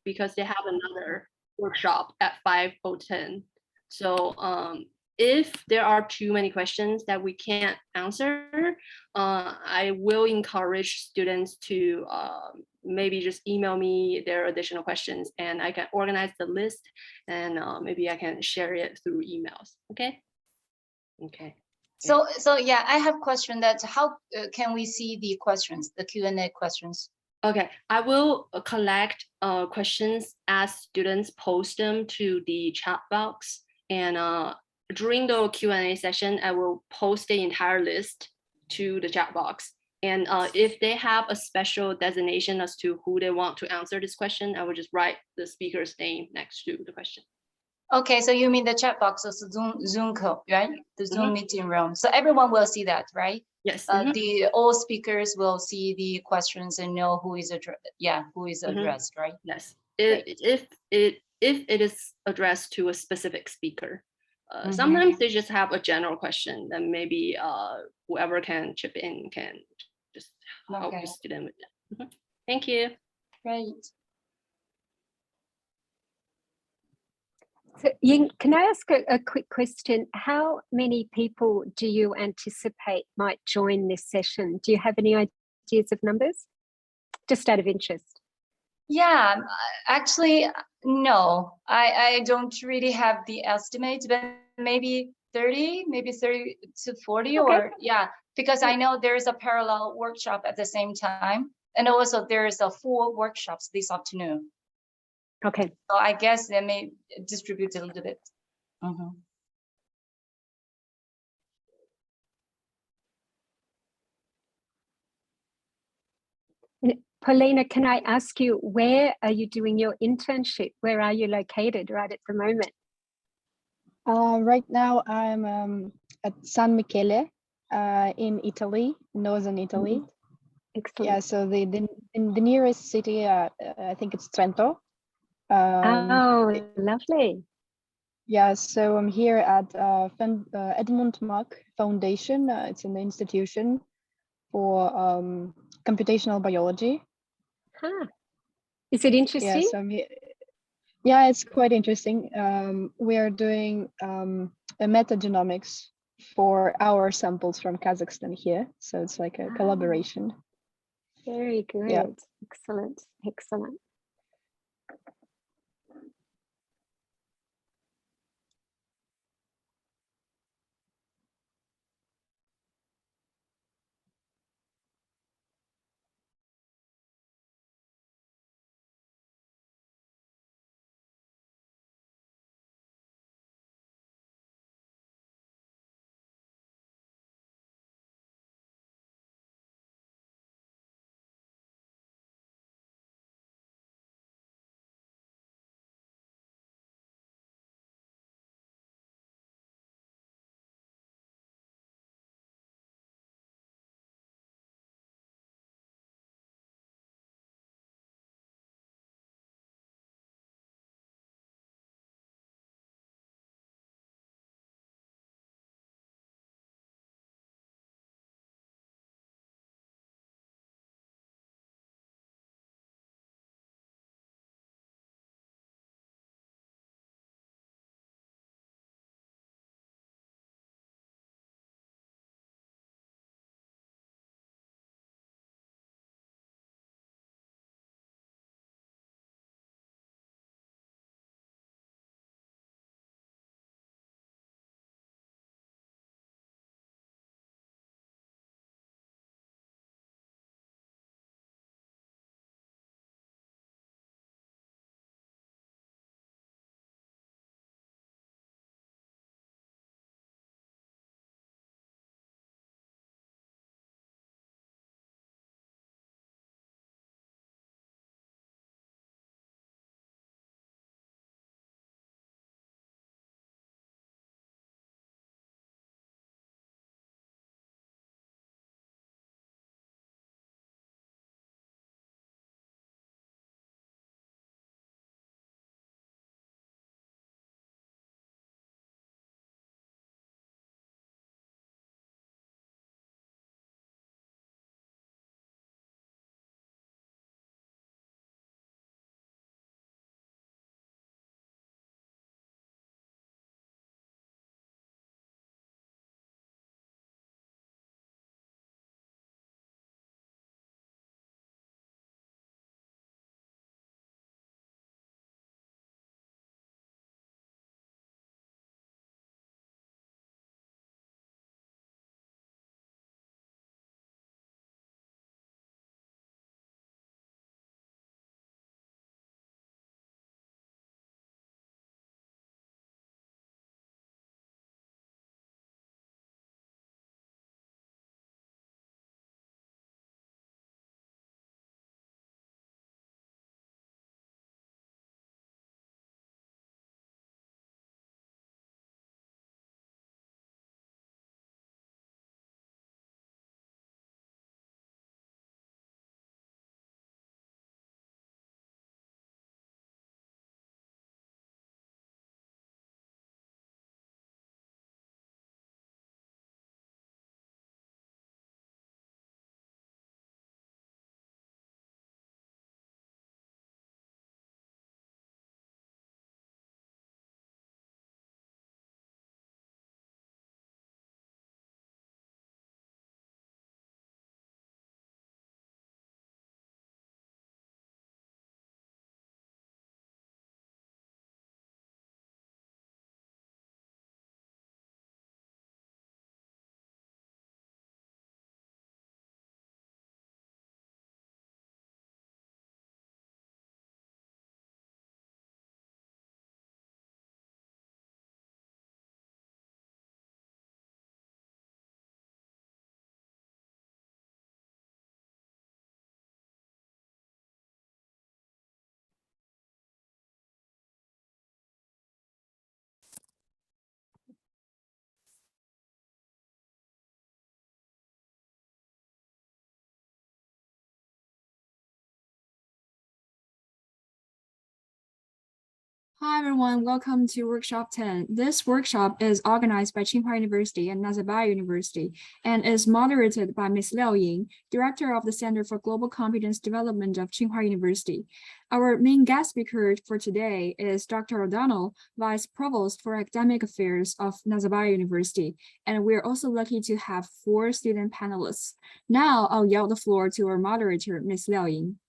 because they have another workshop at 5:10. So if there are too many questions that we can't answer, I will encourage students to maybe just email me their additional questions, and I can organize the list, and maybe I can share it through emails. Okay. Okay. So yeah, I have a question that how can we see the questions, the Q&A questions? Okay, I will collect questions as students post them to the chat box, and during the Q&A session, I will post the entire list to the chat box. And if they have a special designation as to who they want to answer this question, I will just write the speaker's name next to the question. Okay, so you mean the chat box is Zoom code, right? The Zoom meeting room. So everyone will see that, right? Yes. The all speakers will see the questions and know who is addressed, right? Yes. If it is addressed to a specific speaker. Sometimes they just have a general question, then maybe whoever can chip in can just help the student with that. Thank you. Great. So Ying, can I ask a quick question? How many people do you anticipate might join this session? Do you have any ideas of numbers? Just out of interest. Yeah, actually, no, I don't really have the estimate, but maybe 30 to 40, okay. Or yeah, because I know there's a parallel workshop at the same time. And also there's a 4 workshops this afternoon. Okay. So I guess they may distribute a little bit. Paulina, can I ask you, where are you doing your internship? Where are you located right at the moment? Right now, I'm at San Michele in Italy, northern Italy. Excellent. Yeah, so the nearest city, I think it's Trento. Oh, lovely. Yeah, so I'm here at Edmund Mark Foundation. It's an institution for computational biology. Huh. Is it interesting? Yeah, so yeah, it's quite interesting. We are doing a metagenomics for our samples from Kazakhstan here. So it's like a collaboration. Very good. Yeah. Excellent. Excellent. Hi everyone, welcome to workshop 10. This workshop is organized by Tsinghua University and Nazarbayev University and is moderated by Ms. Liao Ying, Director of the Center for Global Competence Development of Tsinghua University. Our main guest speaker for today is Dr. O'Donnell, Vice Provost for Academic Affairs of Nazarbayev University, and we're also lucky to have 4 student panelists. Now I'll yield the floor to our moderator, Ms. Liao Ying.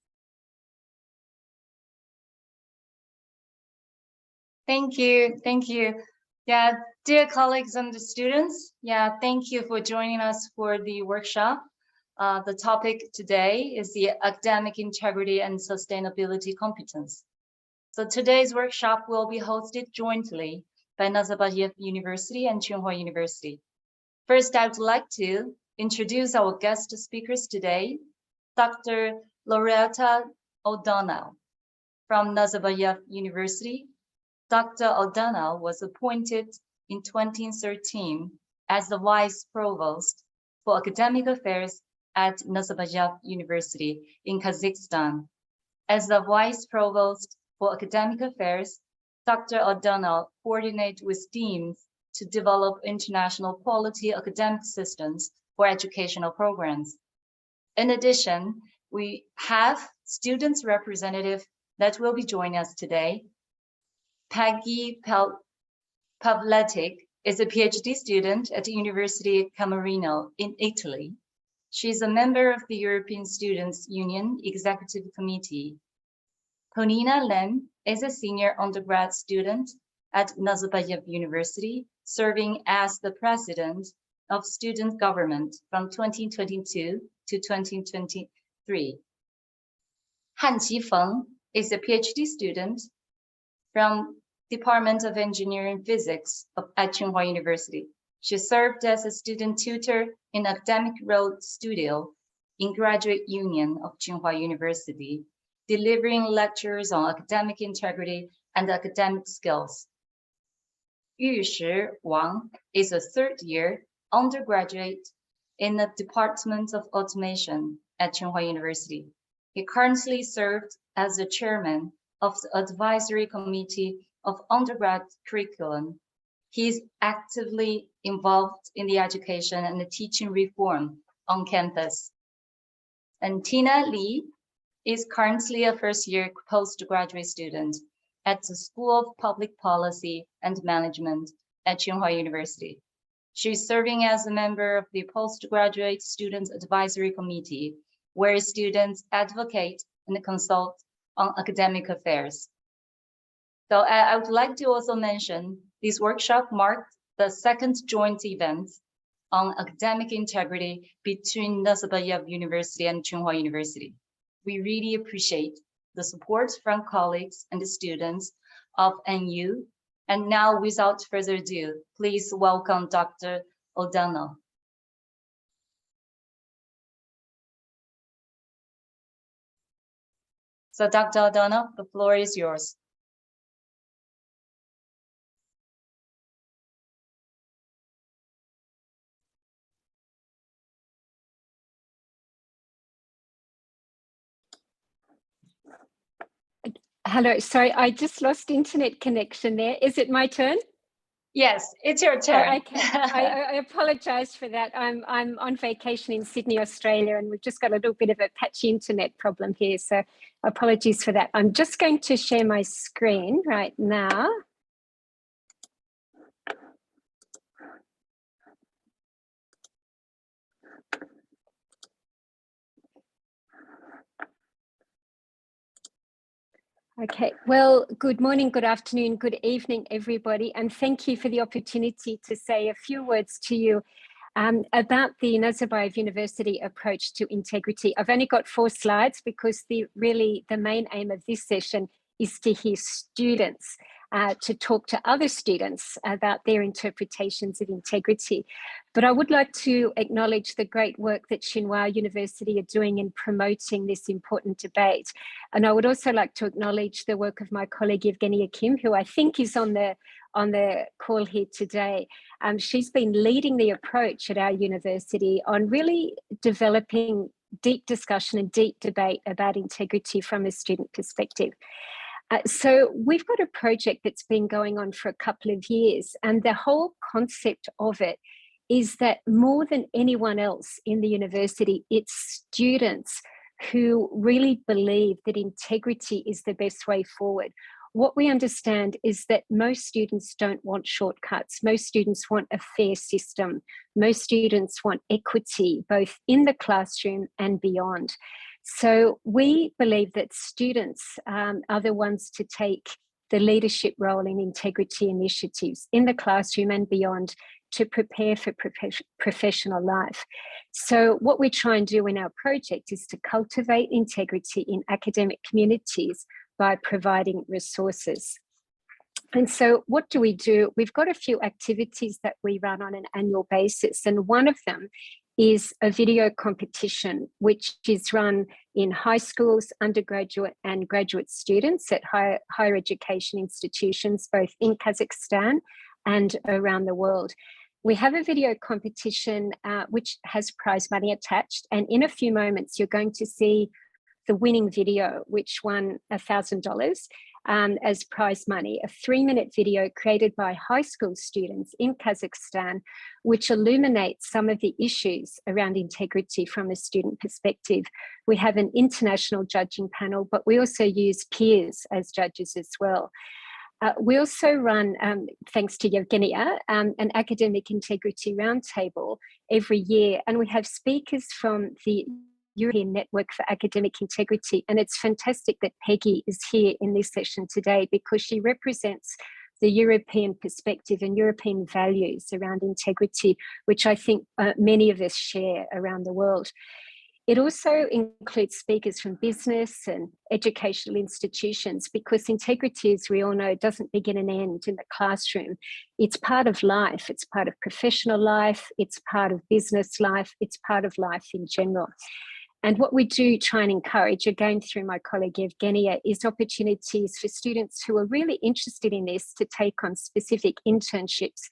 Thank you. Thank you. Yeah, dear colleagues and the students, thank you for joining us for the workshop. The topic today is the academic integrity and sustainability competence. So today's workshop will be hosted jointly by Nazarbayev University and Tsinghua University. First, I would like to introduce our guest speakers today, Dr. Loretta O'Donnell from Nazarbayev University. Dr. O'Donnell was appointed in 2013 as the Vice Provost for Academic Affairs at Nazarbayev University in Kazakhstan. As the Vice Provost for Academic Affairs, Dr. O'Donnell coordinates with deans to develop international quality academic systems for educational programs. In addition, we have students representative that will be joining us today. Peggy Pavletic is a PhD student at the University Camerino in Italy. She's a member of the European Students' Union Executive Committee. Ponina Len is a senior undergrad student at Nazarbayev University, serving as the president of student government from 2022 to 2023. Han Qifeng is a PhD student from Department of Engineering Physics at Tsinghua University. She served as a student tutor in Academic Road Studio in Graduate Union of Tsinghua University, delivering lectures on academic integrity and academic skills. Yushi Wang is a third-year undergraduate in the Department of Automation at Tsinghua University. He currently served as the chairman of the Advisory Committee of Undergrad Curriculum. He is actively involved in the education and the teaching reform on campus. And Tina Li is currently a first-year postgraduate student at the School of Public Policy and Management at Tsinghua University. She's serving as a member of the Postgraduate Students Advisory Committee, where students advocate and consult on academic affairs. So I would like to also mention this workshop marked the second joint event on academic integrity between Nazarbayev University and Tsinghua University. We really appreciate the support from colleagues and the students of NU. And now, without further ado, please welcome Dr. O'Donnell. So Dr. O'Donnell, the floor is yours. Hello, sorry, I just lost internet connection there. Is it my turn? Yes, it's your turn. Oh, okay, I apologize for that. I'm on vacation in Sydney, Australia, and we've just got a little bit of a patchy internet problem here. So apologies for that. I'm just going to share my screen right now. Okay, well, good morning, good afternoon, good evening, everybody, and thank you for the opportunity to say a few words to you about the Nazarbayev University approach to integrity. I've only got 4 slides because the main aim of this session is to hear students to talk to other students about their interpretations of integrity. But I would like to acknowledge the great work that Tsinghua University are doing in promoting this important debate. And I would also like to acknowledge the work of my colleague Evgenia Kim, who I think is on the call here today. She's been leading the approach at our university on really developing deep discussion and deep debate about integrity from a student perspective. So we've got a project that's been going on for a couple of years, and the whole concept of it is that more than anyone else in the university, it's students who really believe that integrity is the best way forward. What we understand is that most students don't want shortcuts. Most students want a fair system. Most students want equity, both in the classroom and beyond. So we believe that students are the ones to take the leadership role in integrity initiatives in the classroom and beyond to prepare for professional life. So what we try and do in our project is to cultivate integrity in academic communities by providing resources. And so what do? We've got a few activities that we run on an annual basis, and one of them is a video competition, which is run in high schools, undergraduate and graduate students at higher education institutions, both in Kazakhstan and around the world. We have a video competition which has prize money attached, and in a few moments you're going to see the winning video, which won $1,000 as prize money, a 3-minute video created by high school students in Kazakhstan, which illuminates some of the issues around integrity from a student perspective. We have an international judging panel, but we also use peers as judges as well. We also run, thanks to Yevgenia, an academic integrity roundtable every year, and we have speakers from the European Network for Academic Integrity. And it's fantastic that Peggy is here in this session today because she represents the European perspective and European values around integrity, which I think many of us share around the world. It also includes speakers from business and educational institutions because integrity, as we all know, doesn't begin and end in the classroom. It's part of life. It's part of professional life. It's part of business life. It's part of life in general. And what we do try and encourage, again through my colleague Evgenia, is opportunities for students who are really interested in this to take on specific internships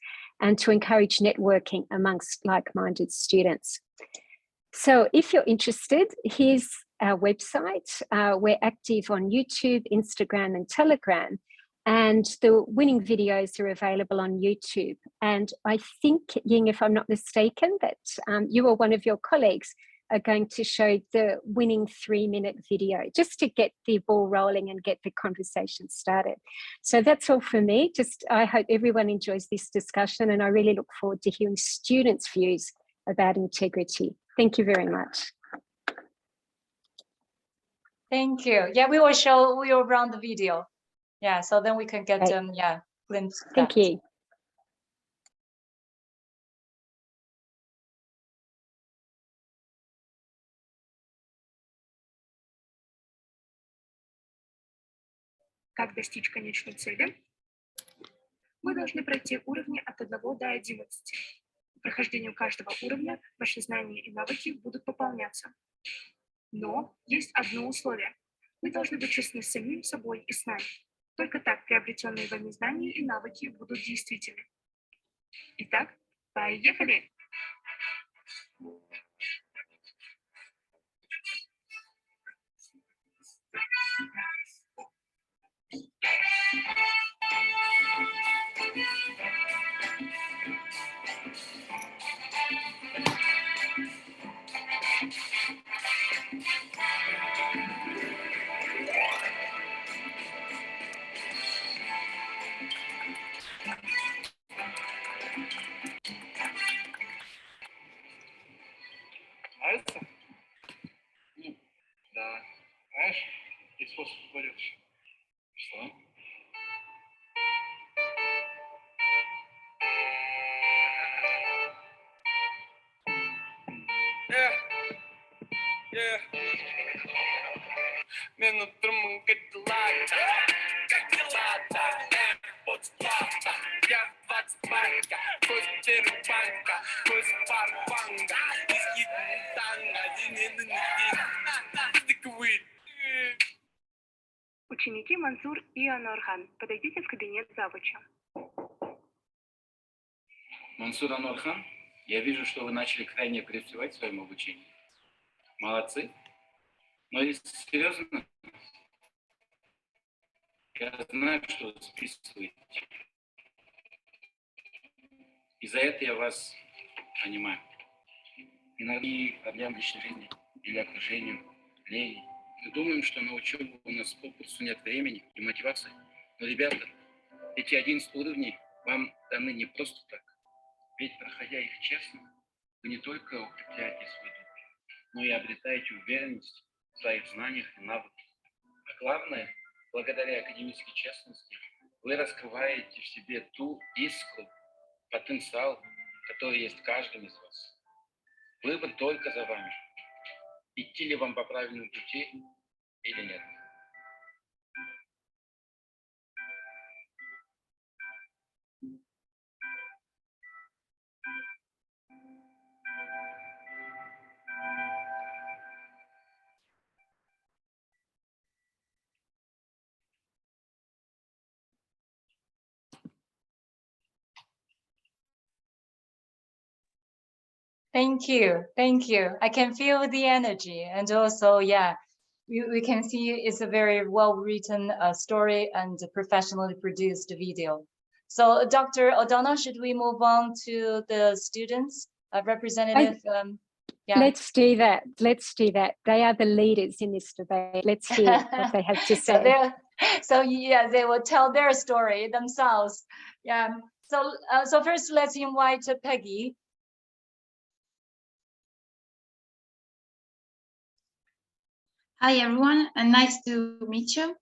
and to encourage networking amongst like-minded students. So if you're interested, here's our website. We're active on YouTube, Instagram, and Telegram. And the winning videos are available on YouTube. And I think, Ying, if I'm not mistaken, that you or one of your colleagues are going to show the winning 3-minute video just to get the ball rolling and get the conversation started. So that's all for me. I hope everyone enjoys this discussion, and I really look forward to hearing students' views about integrity. Thank you very much. Thank you. Yeah, we will run the video. Yeah, so then we can get glimpse of Thank that. you. Как достичь конечной цели? Вы должны пройти уровни от 1 до 11. По прохождению каждого уровня ваши знания и навыки будут пополняться. Но есть одно условие. Вы должны быть честны с самим собой и с нами. Только так приобретенные вами знания и навыки будут действительны. Итак, поехали! Нравится? Да. Знаешь, есть способ говорить. Что? Минутром кадиллака, подсплата, я 20 банка, кость черепанка, кость парпанга, из танга, Ученики Мансур и Анорхан, подойдите в кабинет завуча. Мансур Анорхан, я вижу, что вы начали крайне преуспевать в своем обучении. Молодцы. Но если серьезно, Я знаю, что вы записываете. И за это я вас понимаю. Иногда и проблем личной жизни или окружению, лени. Мы думаем, что на учебу у нас попросту нет времени и мотивации. Но, ребята, эти 11 уровней вам даны не просто так. Ведь, проходя их честно, вы не только укрепляете свой дух, но и обретаете уверенность в своих знаниях и навыках. А главное, благодаря академической честности, вы раскрываете в себе ту искру, потенциал, который есть в каждом из вас. Выбор только за вами. Идти ли вам по правильному пути или нет. Thank you. Thank you. I can feel the energy. And also, yeah, we can see it's a very well-written story and a professionally produced video. So Dr. O'Donnell, should we move on to the students representative? Yeah. Let's do that. Let's do that. They are the leaders in this debate. Let's hear what they have to say. So yeah, they will tell their story themselves. Yeah. So first, let's invite Peggy. Hi, everyone, and nice to meet you.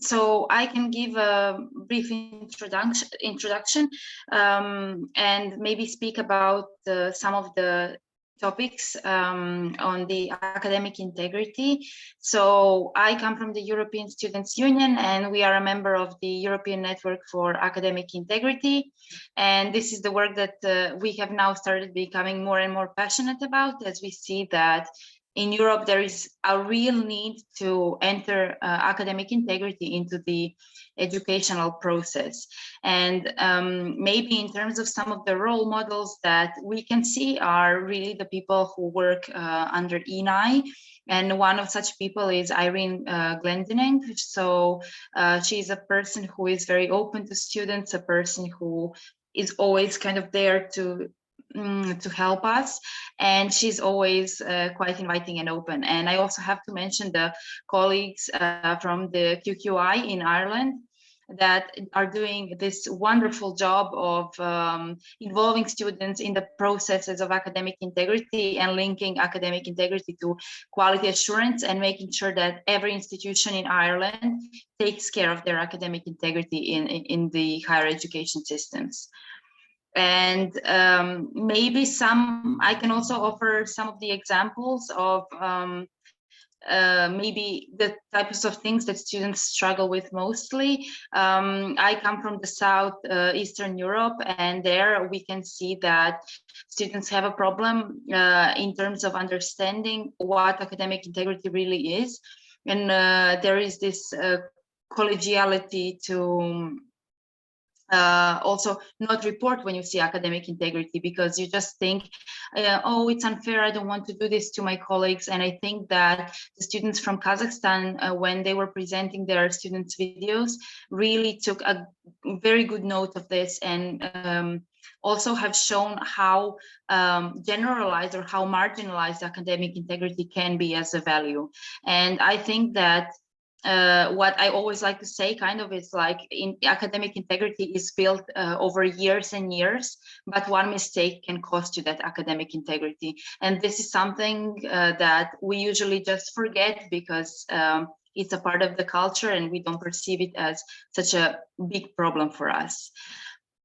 So I can give a brief introduction and maybe speak about some of the topics on the academic integrity. So I come from the European Students' Union, and we are a member of the European Network for Academic Integrity. And this is the work that we have now started becoming more and more passionate about, as we see that in Europe, there is a real need to enter academic integrity into the educational process. And maybe in terms of some of the role models that we can see are really the people who work under ENI. And one of such people is Irene Glendinning. So she's a person who is very open to students, a person who is always kind of there to help us, and she's always quite inviting and open. And I also have to mention the colleagues from the QQI in Ireland that are doing this wonderful job of involving students in the processes of academic integrity and linking academic integrity to quality assurance and making sure that every institution in Ireland takes care of their academic integrity in the higher education systems. And maybe I can also offer some of the examples of maybe the types of things that students struggle with mostly. I come from the South Eastern Europe, and there we can see that students have a problem in terms of understanding what academic integrity really is. And there is this collegiality to also not report when you see academic integrity, because you just think, oh, it's unfair, I don't want to do this to my colleagues. And I think that the students from Kazakhstan, when they were presenting their students' videos, really took a very good note of this, and also have shown how generalized or how marginalized academic integrity can be as a value. And I think that what I always like to say kind of is like academic integrity is built over years and years, but one mistake can cost you that academic integrity. And this is something that we usually just forget because it's a part of the culture and we don't perceive it as such a big problem for us.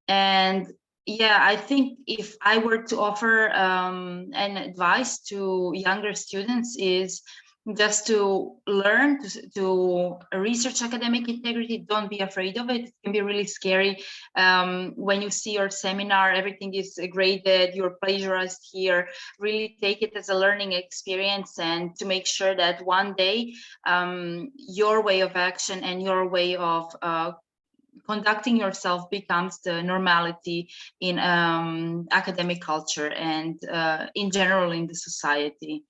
And yeah, I think if I were to offer an advice to younger students is just to learn to research academic integrity. Don't be afraid of it. It can be really scary when you see your seminar, everything is graded, you're plagiarized here. Really take it as a learning experience, and to make sure that one day your way of action and your way of conducting yourself becomes the normality in academic culture and in general in the society.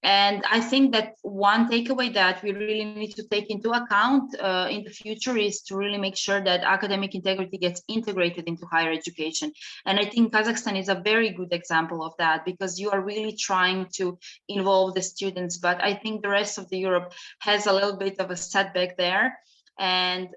And I think that one takeaway that we really need to take into account in the future is to really make sure that academic integrity gets integrated into higher education. And I think Kazakhstan is a very good example of that, because you are really trying to involve the students. But I think the rest of the Europe has a little bit of a setback there. And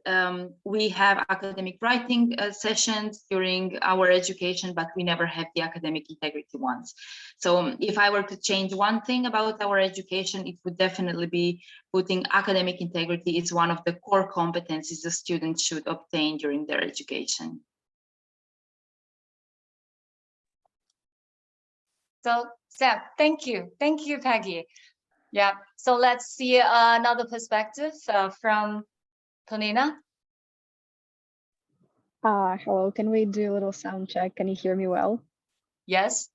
we have academic writing sessions during our education, but we never have the academic integrity ones. So if I were to change one thing about our education, it would definitely be putting academic integrity is one of the core competencies the students should obtain during their education. So Sam, thank you, Peggy. Yeah, so let's see another perspective from Polina. Hello, can we do a little sound check? Can you hear me well? Yes.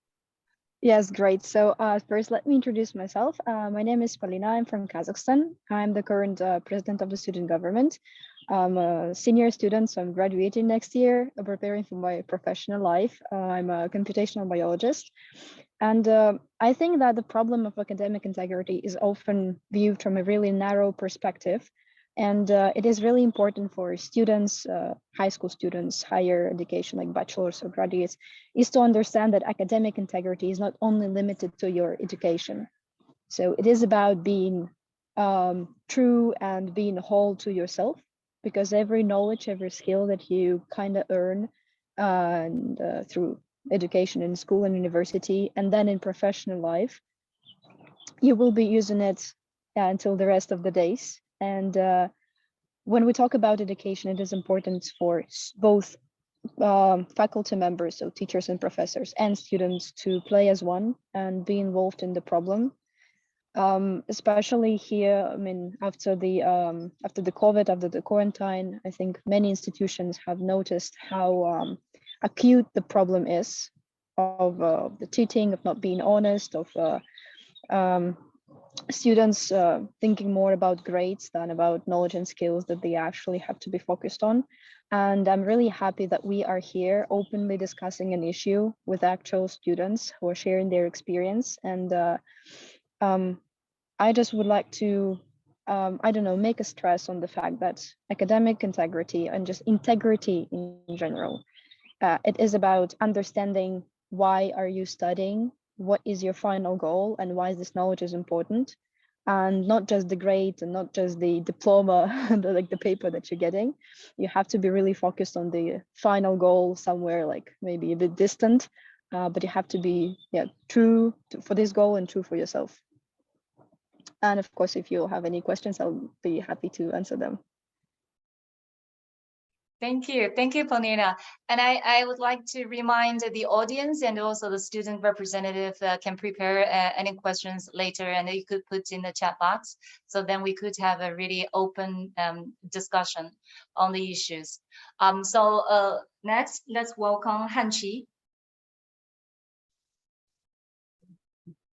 Yes, great. So first, let me introduce myself. My name is Polina. I'm from Kazakhstan. I'm the current president of the student government. I'm a senior student, so I'm graduating next year, preparing for my professional life. I'm a computational biologist. And I think that the problem of academic integrity is often viewed from a really narrow perspective. And it is really important for students, high school students, higher education, like bachelor's or graduates, is to understand that academic integrity is not only limited to your education. So it is about being true and being whole to yourself, because every knowledge, every skill that you kind of earn through education in school and university, and then in professional life, you will be using it until the rest of the days. And when we talk about education, it is important for both faculty members, so teachers and professors, and students to play as one and be involved in the problem. Especially here, I mean, after the COVID, after the quarantine, I think many institutions have noticed how acute the problem is of the cheating, of not being honest, of students thinking more about grades than about knowledge and skills that they actually have to be focused on. And I'm really happy that we are here openly discussing an issue with actual students who are sharing their experience. And I just would like to, I don't know, make a stress on the fact that academic integrity and just integrity in general, it is about understanding why are you studying, what is your final goal, and why this knowledge is important, and not just the grade and not just the diploma, like the paper that you're getting. You have to be really focused on the final goal somewhere, like maybe a bit distant, but you have to be true for this goal and true for yourself. And of course, if you have any questions, I'll be happy to answer them. Thank you, Polina. And I would like to remind the audience and also the student representative can prepare any questions later, and you could put in the chat box. So then we could have a really open discussion on the issues. So next, let's welcome Hanqi.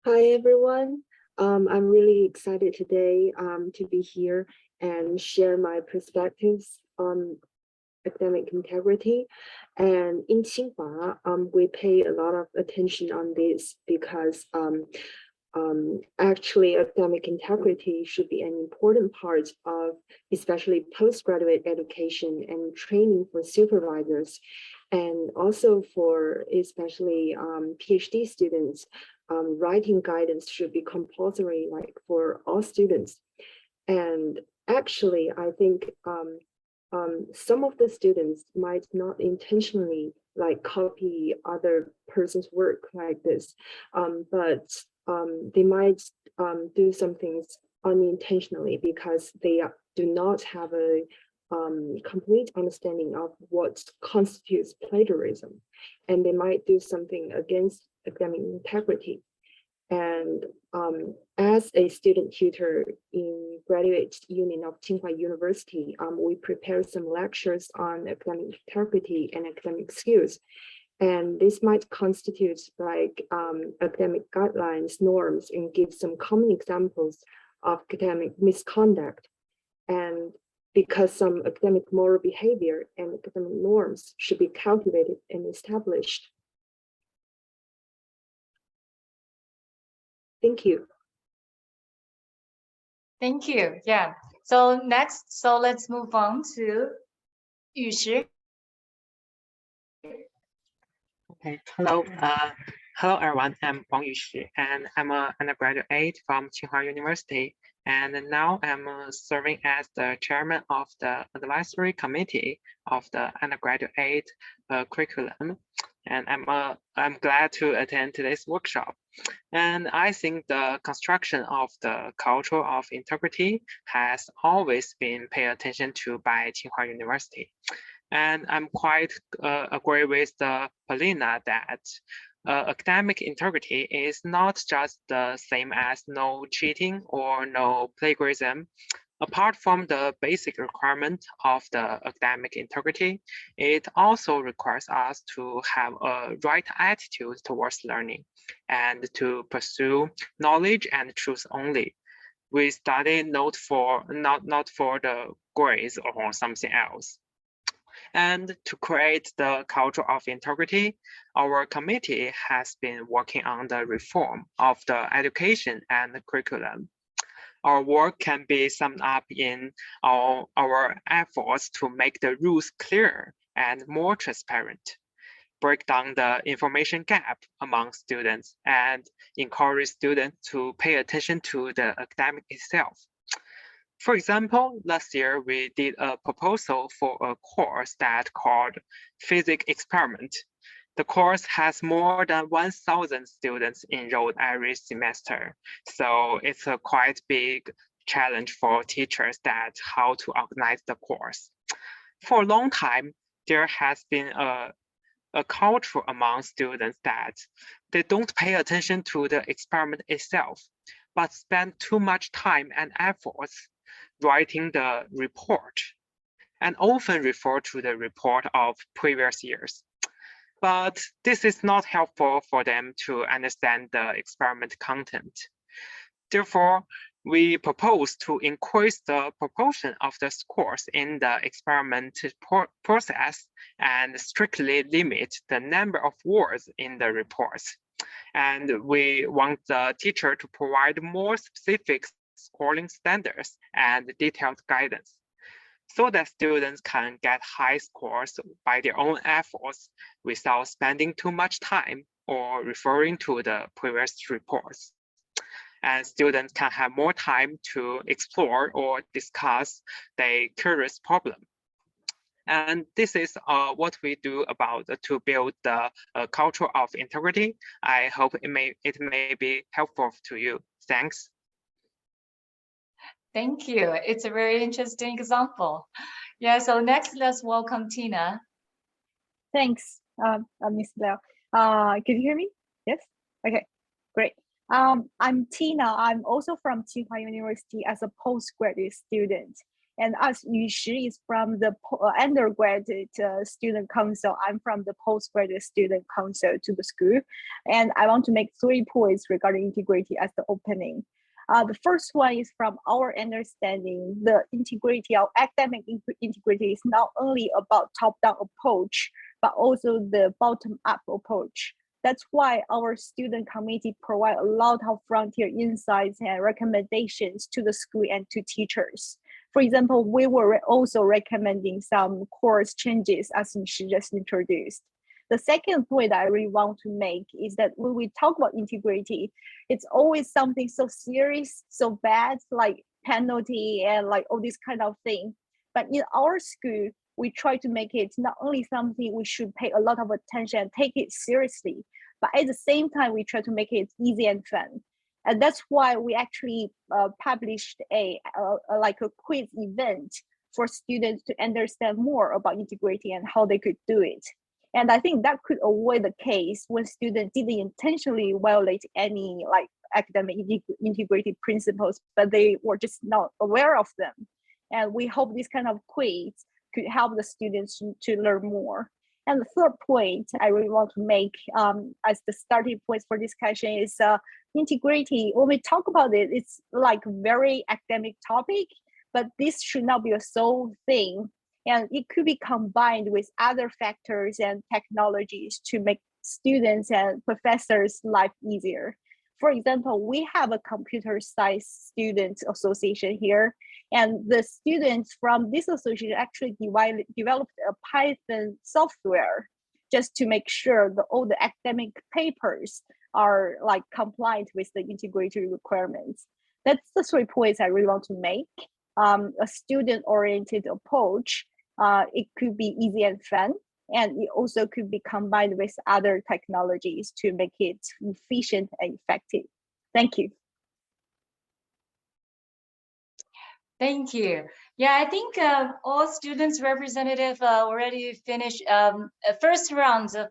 Hi, everyone. I'm really excited today to be here and share my perspectives on academic integrity. And in Tsinghua, we pay a lot of attention on this because actually academic integrity should be an important part of especially postgraduate education and training for supervisors, and also for especially PhD students. Writing guidance should be compulsory, like for all students. And actually, I think some of the students might not intentionally like copy other person's work like this, but they might do some things unintentionally because they do not have a complete understanding of what constitutes plagiarism, and they might do something against academic integrity. And as a student tutor in Graduate Union of Tsinghua University, we prepare some lectures on academic integrity and academic skills. And this might constitute like academic guidelines, norms, and give some common examples of academic misconduct. And because some academic moral behavior and academic norms should be cultivated and established. Thank you. Thank you. Yeah. So next, so let's move on to Yushi. Okay, hello everyone. I'm Wang Yushi, and I'm an undergraduate from Tsinghua University. And now I'm serving as the chairman of the advisory committee of the undergraduate curriculum. And I'm glad to attend today's workshop. And I think the construction of the culture of integrity has always been paid attention to by Tsinghua University. And I'm quite agree with Polina that academic integrity is not just the same as no cheating or no plagiarism. Apart from the basic requirement of the academic integrity, it also requires us to have a right attitude towards learning and to pursue knowledge and truth only. We study not for the grades or something else. And to create the culture of integrity, our committee has been working on the reform of the education and the curriculum. Our work can be summed up in our efforts to make the rules clearer and more transparent, break down the information gap among students, and encourage students to pay attention to the academic itself. For example, last year we did a proposal for a course that called Physics Experiment. The course has more than 1,000 students enrolled every semester, so it's a quite big challenge for teachers that how to organize the course. For a long time, there has been a culture among students that they don't pay attention to the experiment itself, but spend too much time and efforts writing the report, and often refer to the report of previous years. But this is not helpful for them to understand the experiment content. Therefore, we propose to increase the proportion of the scores in the experiment process and strictly limit the number of words in the reports. And we want the teacher to provide more specific scoring standards and detailed guidance, so that students can get high scores by their own efforts without spending too much time or referring to the previous reports. And students can have more time to explore or discuss their curious problem. And this is what we do about to build the culture of integrity. I hope it may be helpful to you. Thanks. Thank you. It's a very interesting example. Yeah, so next, let's welcome Tina. Thanks, Ms. Liao. Can you hear me? Yes? Okay, great. I'm Tina. I'm also from Tsinghua University as a postgraduate student. And as Yushi is from the undergraduate student council, I'm from the postgraduate student council to the school. And I want to make 3 points regarding integrity as the opening. The first one is from our understanding, the integrity of academic integrity is not only about top-down approach, but also the bottom-up approach. That's why our student committee provide a lot of frontier insights and recommendations to the school and to teachers. For example, we were also recommending some course changes as she just introduced. The second point I really want to make is that when we talk about integrity, it's always something so serious, so bad, like penalty and like all this kind of thing. But in our school, we try to make it not only something we should pay a lot of attention and take it seriously, but at the same time, we try to make it easy and fun. And that's why we actually published a quiz event for students to understand more about integrity and how they could do it. And I think that could avoid the case when students didn't intentionally violate any like academic integrity principles, but they were just not aware of them. And we hope this kind of quiz could help the students to learn more. And the third point I really want to make as the starting point for discussion is integrity. When we talk about it, it's like very academic topic, but this should not be a sole thing. And it could be combined with other factors and technologies to make students and professors' life easier. For example, we have a computer science student association here, and the students from this association actually developed a Python software just to make sure that all the academic papers are like compliant with the integrity requirements. That's the 3 points I really want to make. A student-oriented approach, it could be easy and fun, and it also could be combined with other technologies to make it efficient and effective. Thank you. Thank you. Yeah, I think all students representative already finished first rounds of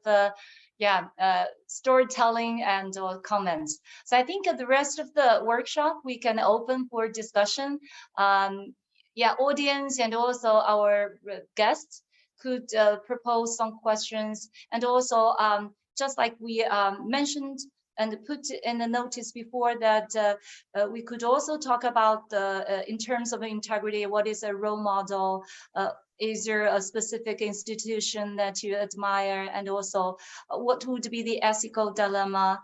storytelling and comments. So I think the rest of the workshop we can open for discussion. Audience and also our guests could propose some questions, and also just like we mentioned and put in the notice before, that we could also talk about in terms of integrity, what is a role model? Is there a specific institution that you admire? And also, what would be the ethical dilemma?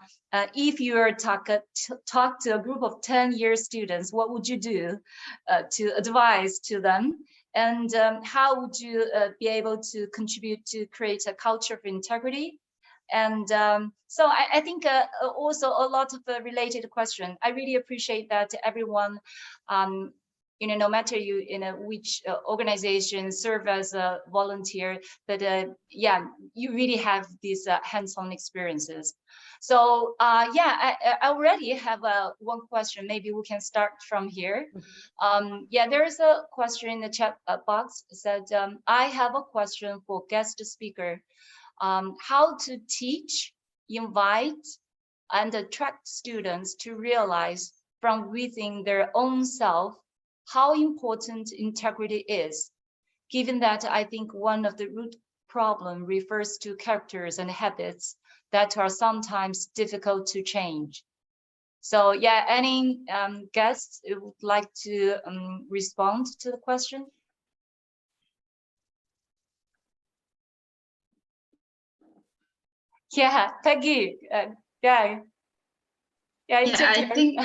If you are talk to a group of 10-year students, what would you do to advise to them? And how would you be able to contribute to create a culture of integrity? And so I think also a lot of related question. I really appreciate that everyone, no matter you in which organization serve as a volunteer, but you really have these hands-on experiences. So I already have one question. Maybe we can start from here. There's a question in the chat box. It said, I have a question for guest speaker. How to teach, invite, and attract students to realize from within their own self how important integrity is, given that I think one of the root problem refers to characters and habits that are sometimes difficult to change. So any guests would like to respond to the question? Peggy, I think,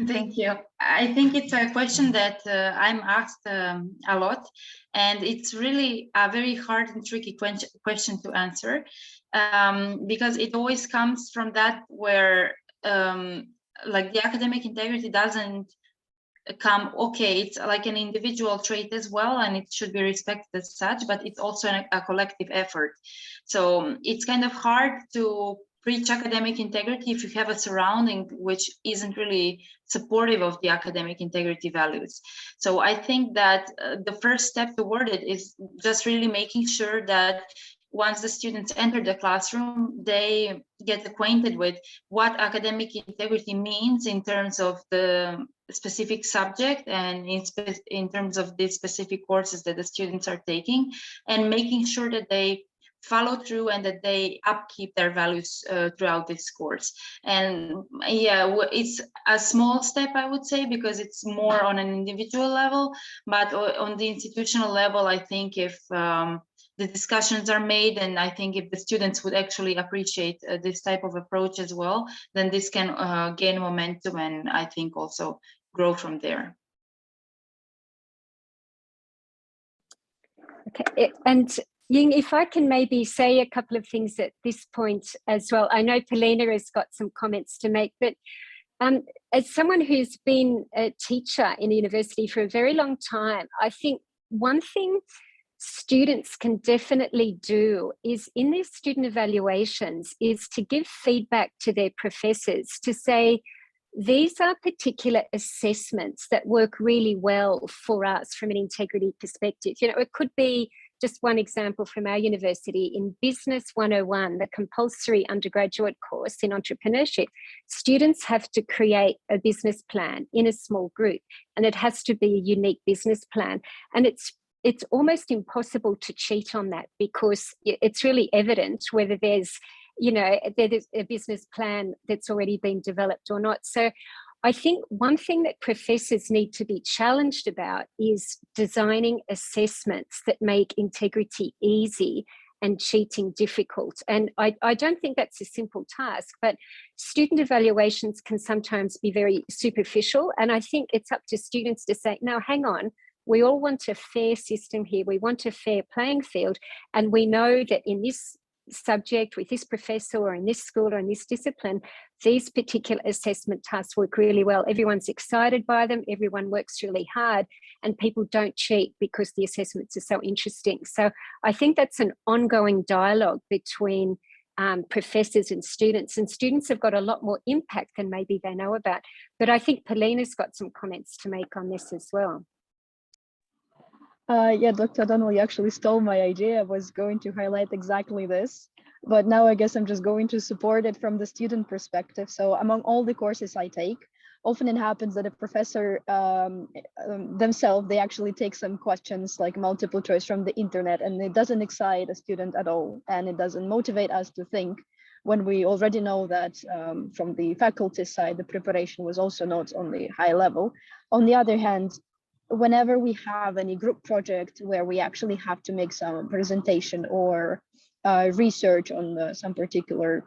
thank you. I think it's a question that I'm asked a lot, and it's really a very hard and tricky question to answer, because it always comes from that where like the academic integrity doesn't come, okay, it's like an individual trait as well, and it should be respected as such, but it's also a collective effort. So it's kind of hard to preach academic integrity if you have a surrounding which isn't really supportive of the academic integrity values. So I think that the first step toward it is just really making sure that once the students enter the classroom, they get acquainted with what academic integrity means in terms of the specific subject and in terms of the specific courses that the students are taking, and making sure that they follow through and that they upkeep their values throughout this course. And it's a small step, I would say, because it's more on an individual level, but on the institutional level, I think if the discussions are made, and I think if the students would actually appreciate this type of approach as well, then this can gain momentum, and I think also grow from there. Okay, and Ying, if I can maybe say a couple of things at this point as well. I know Polina has got some comments to make, but as someone who's been a teacher in a university for a very long time, I think one thing students can definitely do is in their student evaluations is to give feedback to their professors to say, these are particular assessments that work really well for us from an integrity perspective. It could be just one example from our university in Business 101, the compulsory undergraduate course in entrepreneurship. Students have to create a business plan in a small group, and it has to be a unique business plan. And it's almost impossible to cheat on that because it's really evident whether there's a business plan that's already been developed or not. So I think one thing that professors need to be challenged about is designing assessments that make integrity easy and cheating difficult. And I don't think that's a simple task, but student evaluations can sometimes be very superficial. And I think it's up to students to say, no, hang on, we all want a fair system here. We want a fair playing field. And we know that in this subject with this professor or in this school or in this discipline, these particular assessment tasks work really well. Everyone's excited by them, everyone works really hard, and people don't cheat because the assessments are so interesting. So I think that's an ongoing dialogue between professors and students have got a lot more impact than maybe they know about. But I think Polina's got some comments to make on this as well. Yeah, Dr. Donald, you actually stole my idea. I was going to highlight exactly this, but now I guess I'm just going to support it from the student perspective. So among all the courses I take, often it happens that a professor themselves, they actually take some questions like multiple choice from the internet, and it doesn't excite a student at all. And it doesn't motivate us to think, when we already know that from the faculty side, the preparation was also not on the high level. On the other hand, whenever we have any group project where we actually have to make some presentation or research on some particular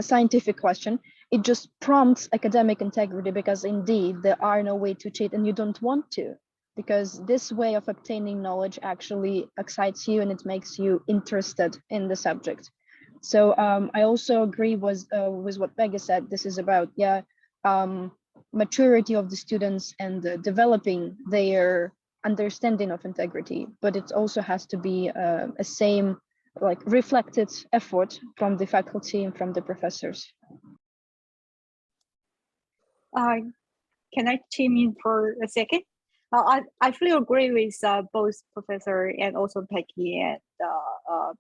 scientific question, it just prompts academic integrity, because indeed there are no way to cheat, and you don't want to, because this way of obtaining knowledge actually excites you and it makes you interested in the subject. So I also agree with what Peggy said. This is about maturity of the students and developing their understanding of integrity, but it also has to be a same like reflected effort from the faculty and from the professors. Can I chime in for a second? I fully agree with both Professor and also Peggy and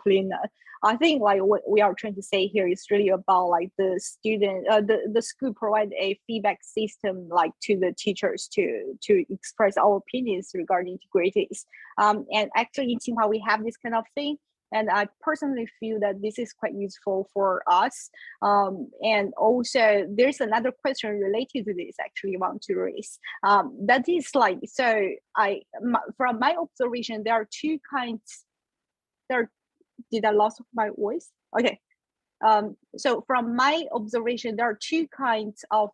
Polina. I think like what we are trying to say here is really about like the student, the school provide a feedback system like to the teachers to express our opinions regarding integrities. And actually in Tsinghua we have this kind of thing. And I personally feel that this is quite useful for us. And also there's another question related to this actually I want to raise. That is like, so from my observation, there are two kinds. Did I lost my voice? Okay. So from my observation, there are two kinds of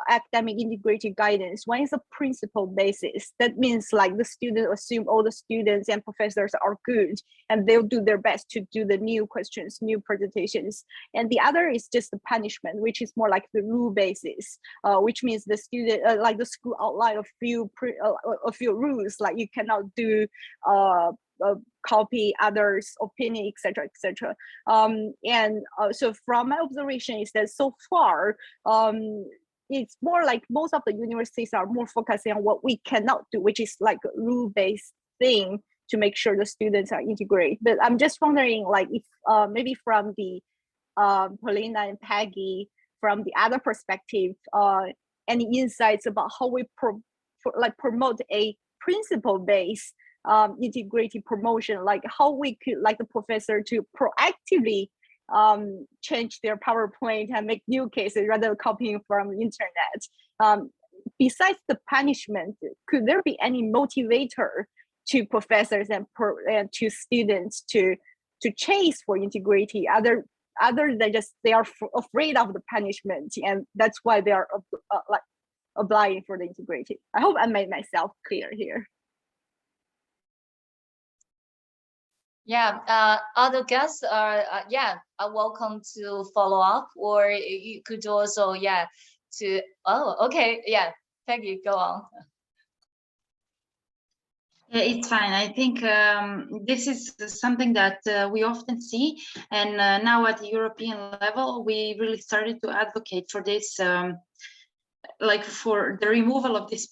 academic integrated guidance. One is a principle basis. That means like the student assume all the students and professors are good and they'll do their best to do the new questions, new presentations. And the other is just the punishment, which is more like the rule basis, which means the student, like the school outline a few rules, like you cannot do copy others' opinion, etc., etc. So from my observation is that so far, it's more like most of the universities are more focusing on what we cannot do, which is like a rule-based thing to make sure the students are integrated. But I'm just wondering, like, if maybe from the Polina and Peggy, from the other perspective, any insights about how we promote a principle-based integrated promotion, like how we could, like the professor, to proactively change their PowerPoint and make new cases rather than copying from the internet. Besides the punishment, could there be any motivator to professors and to students to chase for integrity other than just they are afraid of the punishment, and that's why they are like applying for the integrity? I hope I made myself clear here. Yeah, other guests are welcome to follow up, or you could also Peggy, go on. Yeah, it's fine. I think this is something that we often see, and now at the European level, we really started to advocate for this, like for the removal of this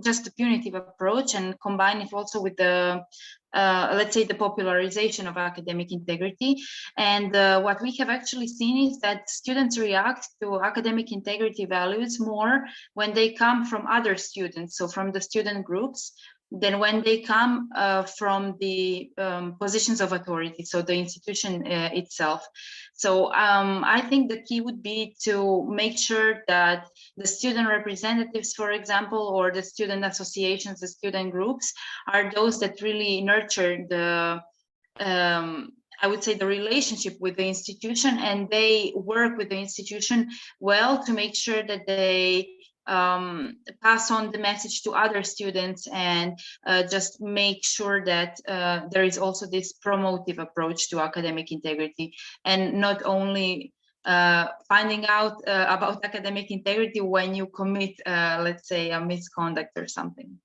just a punitive approach, and combine it also with the let's say the popularization of academic integrity. And what we have actually seen is that students react to academic integrity values more when they come from other students, so from the student groups, than when they come from the positions of authority, so the institution itself. So I think the key would be to make sure that the student representatives, for example, or the student associations, the student groups, are those that really nurture I would say the relationship with the institution, and they work with the institution well to make sure that they pass on the message to other students, and just make sure that there is also this promotive approach to academic integrity, and not only finding out about academic integrity when you commit, let's say, a misconduct or something.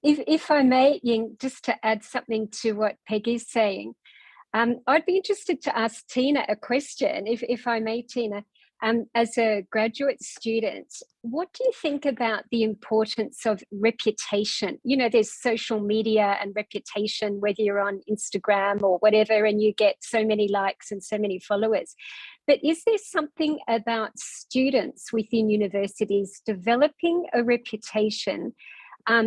If I may, Ying, just to add something to what Peggy's saying, I'd be interested to ask Tina a question, if I may, Tina. As a graduate student, what do you think about the importance of reputation? You know, there's social media and reputation, whether you're on Instagram or whatever, and you get so many likes and so many followers. But is there something about students within universities developing a reputation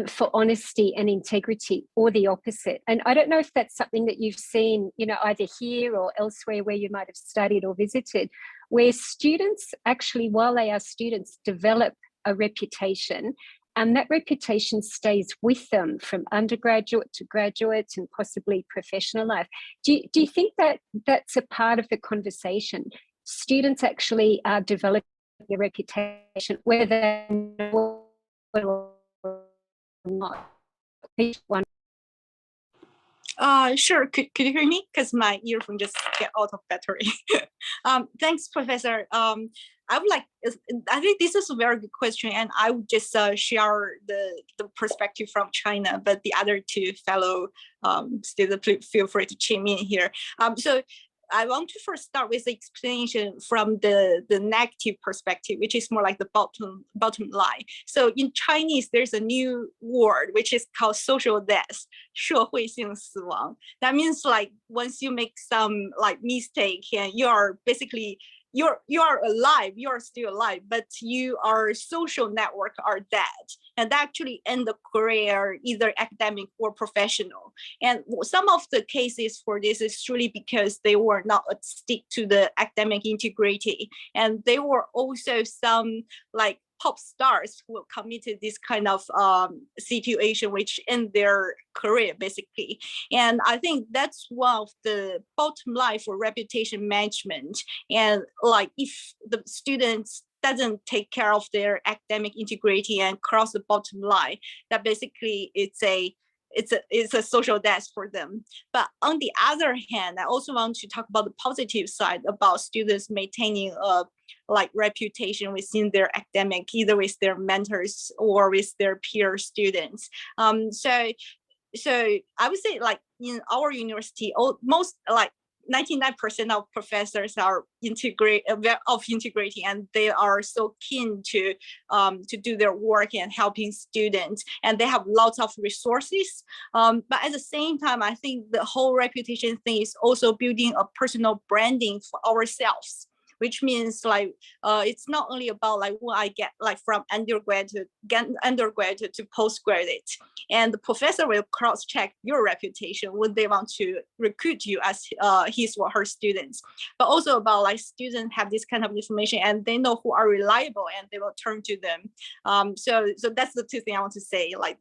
for honesty and integrity, or the opposite? And I don't know if that's something that you've seen, you know, either here or elsewhere where you might have studied or visited, where students actually, while they are students, develop a reputation, and that reputation stays with them from undergraduate to graduate and possibly professional life. Do you think that that's a part of the conversation? Students actually are developing a reputation, whether not. One. Sure. Could you hear me? Because my earphone just get out of battery. Thanks, Professor. I would like, I think this is a very good question, and I would just share the perspective from China, but the other two fellow students, please feel free to chime in here. So I want to first start with the explanation from the negative perspective, which is more like the bottom line. So in Chinese, there's a new word which is called social death, 社会性死亡. That means like once you make some like mistake and you are basically you are alive, you are still alive, but your social network are dead, and that actually end the career either academic or professional. And some of the cases for this is really because they were not stick to the academic integrity, and they were also some like pop stars who committed this kind of situation which end their career basically. And I think that's one of the bottom line for reputation management. And like if the students doesn't take care of their academic integrity and cross the bottom line, that basically it's a social death for them. But on the other hand, I also want to talk about the positive side about students maintaining a like reputation within their academic, either with their mentors or with their peer students. So I would say like in our university, most like 99% of professors are of integrity, and they are so keen to do their work and helping students, and they have lots of resources. But at the same time, I think the whole reputation thing is also building a personal branding for ourselves, which means like it's not only about like what I get like from undergrad to postgraduate, and the professor will cross-check your reputation when they want to recruit you as his or her students, but also about like students have this kind of information and they know who are reliable and they will turn to them. So that's the two things I want to say. Like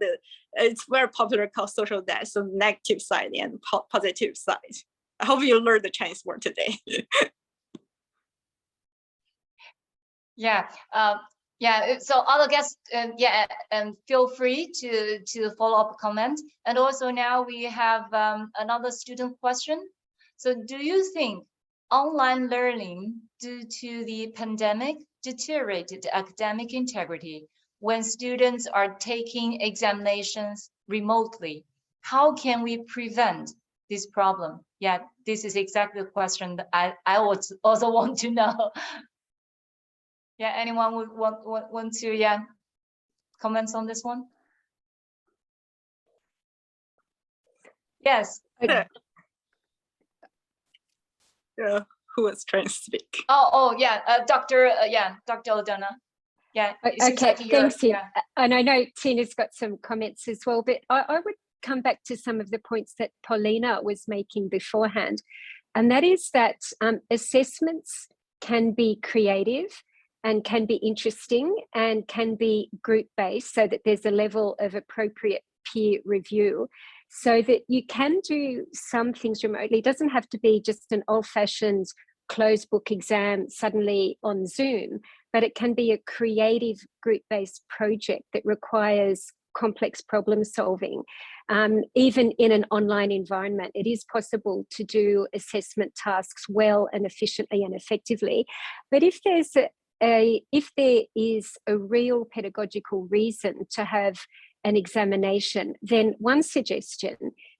it's very popular called social death, so negative side and positive side. I hope you learned the Chinese word today. Yeah, yeah. So other guests, yeah, and feel free to follow up comment. And also now we have another student question. So do you think online learning due to the pandemic deteriorated academic integrity when students are taking examinations remotely? How can we prevent this problem? Yeah, this is exactly the question that I would also want to know. Yeah, anyone would want to comments on this one? Yes. Yeah, who was trying to speak? Oh yeah, Dr. O'Donnell. Yeah. Okay, thanks. Yeah. And I know Tina's got some comments as well, but I would come back to some of the points that Paulina was making beforehand, and that is that assessments can be creative and can be interesting and can be group-based so that there's a level of appropriate peer review, so that you can do some things remotely. It doesn't have to be just an old-fashioned closed book exam suddenly on Zoom, but it can be a creative group-based project that requires complex problem solving. Even in an online environment, it is possible to do assessment tasks well and efficiently and effectively. But if there is a real pedagogical reason to have an examination, then one suggestion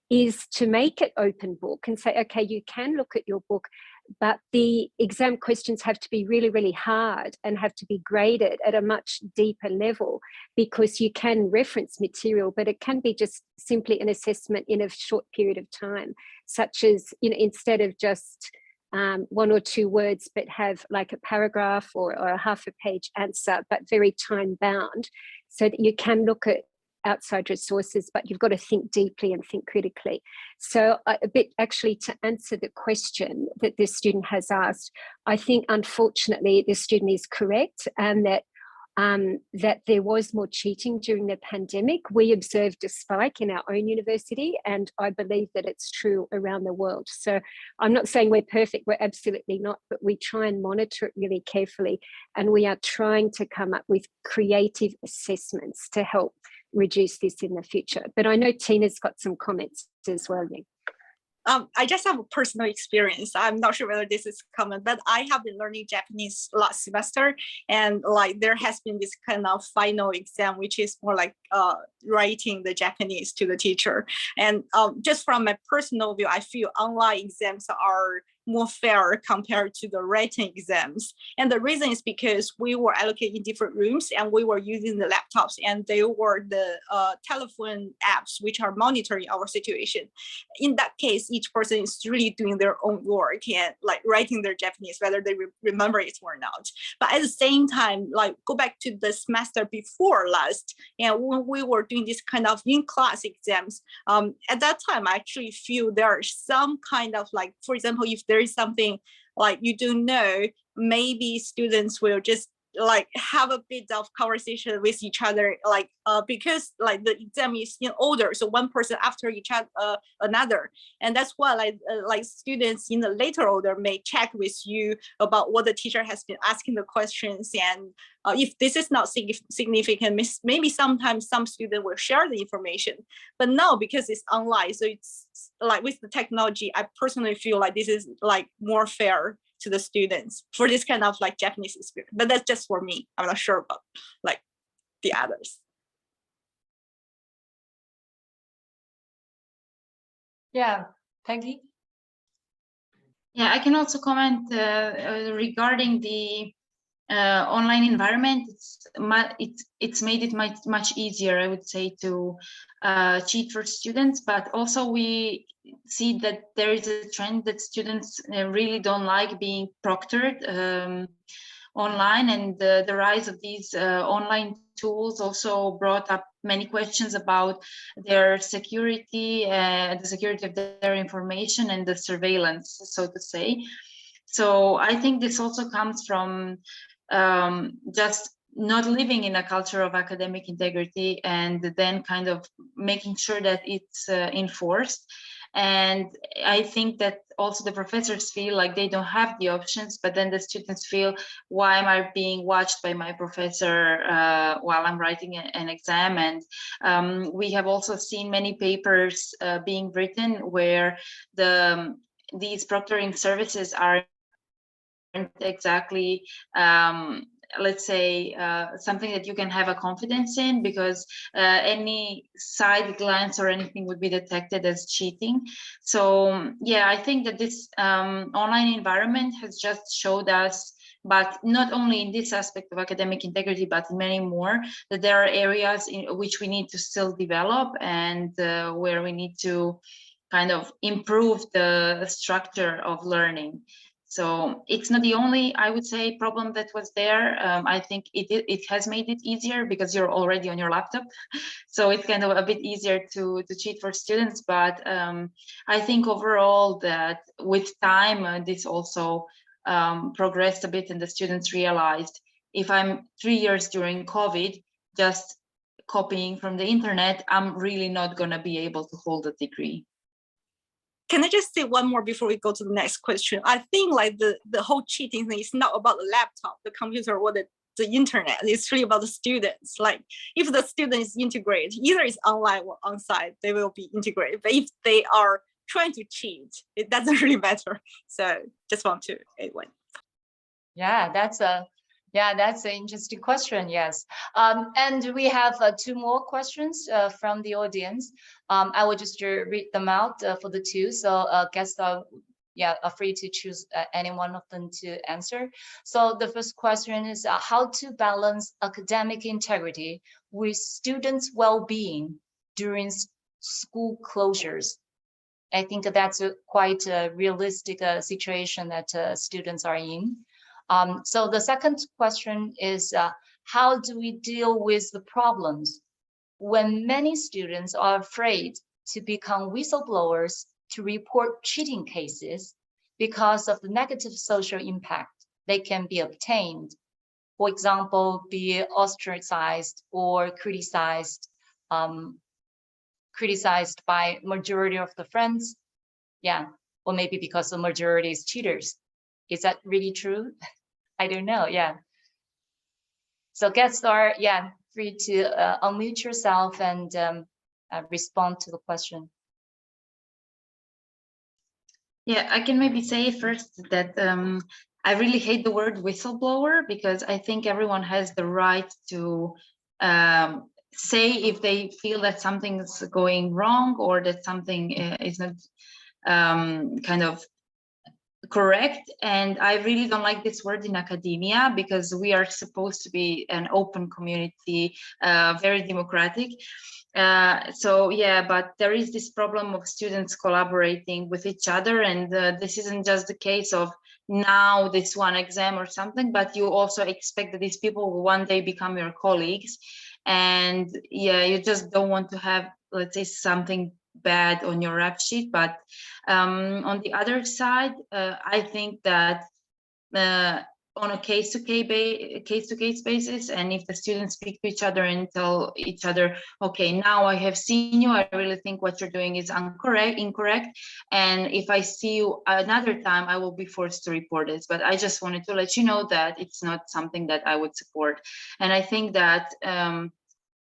is to make it open book and say, okay, you can look at your book, but the exam questions have to be really, really hard and have to be graded at a much deeper level, because you can reference material, but it can be just simply an assessment in a short period of time, such as, instead of just 1 or 2 words, but have like a paragraph or a half a page answer, but very time bound, so that you can look at outside resources, but you've got to think deeply and think critically. So a bit actually to answer the question that this student has asked, I think unfortunately this student is correct, and that there was more cheating during the pandemic. We observed a spike in our own university, and I believe that it's true around the world. So I'm not saying we're perfect, we're absolutely not, but we try and monitor it really carefully, and we are trying to come up with creative assessments to help reduce this in the future. But I know Tina's got some comments as well. I just have a personal experience. I'm not sure whether this is common, but I have been learning Japanese last semester, and like there has been this kind of final exam, which is more like writing the Japanese to the teacher. And just from my personal view, I feel online exams are more fair compared to the written exams. And the reason is because we were allocated in different rooms and we were using the laptops, and they were the telephone apps which are monitoring our situation. In that case, each person is really doing their own work and like writing their Japanese, whether they remember it or not. But at the same time, like go back to the semester before last, and when we were doing this kind of in-class exams, at that time, I actually feel there are some kind of like, for example, if there is something like you don't know, maybe students will just like have a bit of conversation with each other, like because like the exam is in order, so one person after each other another, and that's why like students in the later order may check with you about what the teacher has been asking the questions, and if this is not significant, maybe sometimes some student will share the information. But now because it's online, so it's like with the technology, I personally feel like this is like more fair to the students for this kind of like Japanese experience. But that's just for me. I'm not sure about like the others. Yeah, Peggy? Yeah, I can also comment regarding the online environment. It's made it much easier, I would say, to cheat for students, but also we see that there is a trend that students really don't like being proctored online, and the rise of these online tools also brought up many questions about their security, the security of their information and the surveillance, so to say. So I think this also comes from just not living in a culture of academic integrity, and then kind of making sure that it's enforced. And I think that also the professors feel like they don't have the options, but then the students feel, why am I being watched by my professor while I'm writing an exam? And we have also seen many papers being written where these proctoring services aren't exactly let's say something that you can have a confidence in, because any side glance or anything would be detected as cheating. So yeah, I think that this online environment has just showed us, but not only in this aspect of academic integrity, but in many more, that there are areas in which we need to still develop, and where we need to kind of improve the structure of learning. So it's not the only, I would say, problem that was there. I think it has made it easier because you're already on your laptop. So it's kind of a bit easier to cheat for students. But I think overall that with time, this also progressed a bit, and the students realized if I'm 3 years during COVID, just copying from the internet, I'm really not gonna be able to hold a degree. Can I just say one more before we go to the next question? I think like the whole cheating thing is not about the laptop, the computer, or the internet. It's really about the students. Like if the student is integrated, either it's online or on site, they will be integrated. But if they are trying to cheat, it doesn't really matter. So just want to add one. Yeah, that's an interesting question. Yes. And we have 2 more questions from the audience. I will just read them out for the 2. So guests are free to choose any one of them to answer. So the first question is how to balance academic integrity with students' well-being during school closures. I think that's quite a realistic situation that students are in. So the second question is, how do we deal with the problems when many students are afraid to become whistleblowers to report cheating cases because of the negative social impact they can be obtained? For example, be ostracized or criticized by majority of the friends. Yeah, or maybe because the majority is cheaters. Is that really true? I don't know. Yeah. So guests are free to unmute yourself and respond to the question. Yeah, I can maybe say first that I really hate the word whistleblower, because I think everyone has the right to say if they feel that something's going wrong or that something is not kind of correct. And I really don't like this word in academia, because we are supposed to be an open community, very democratic. So yeah, but there is this problem of students collaborating with each other, and this isn't just the case of now this one exam or something, but you also expect that these people will one day become your colleagues. And yeah, you just don't want to have, let's say, something bad on your rap sheet. But on the other side, I think that on a case-to-case basis, and if the students speak to each other and tell each other, okay, now I have seen you, I really think what you're doing is incorrect, and if I see you another time, I will be forced to report this. But I just wanted to let you know that it's not something that I would support. And I think that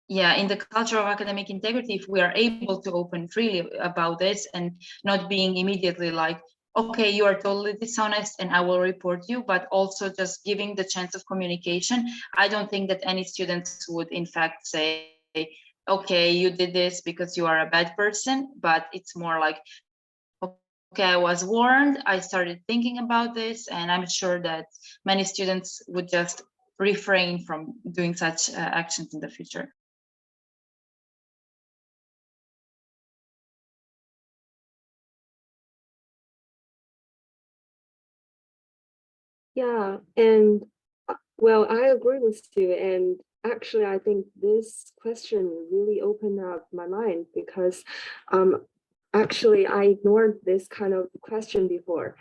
yeah, in the culture of academic integrity, if we are able to open freely about this and not being immediately like, okay, you are totally dishonest and I will report you, but also just giving the chance of communication, I don't think that any students would in fact say, okay, you did this because you are a bad person. But it's more like, okay, I was warned, I started thinking about this, and I'm sure that many students would just refrain from doing such actions in the future. Yeah, and well, I agree with you. And actually, I think this question really opened up my mind, because actually, I ignored this kind of question before.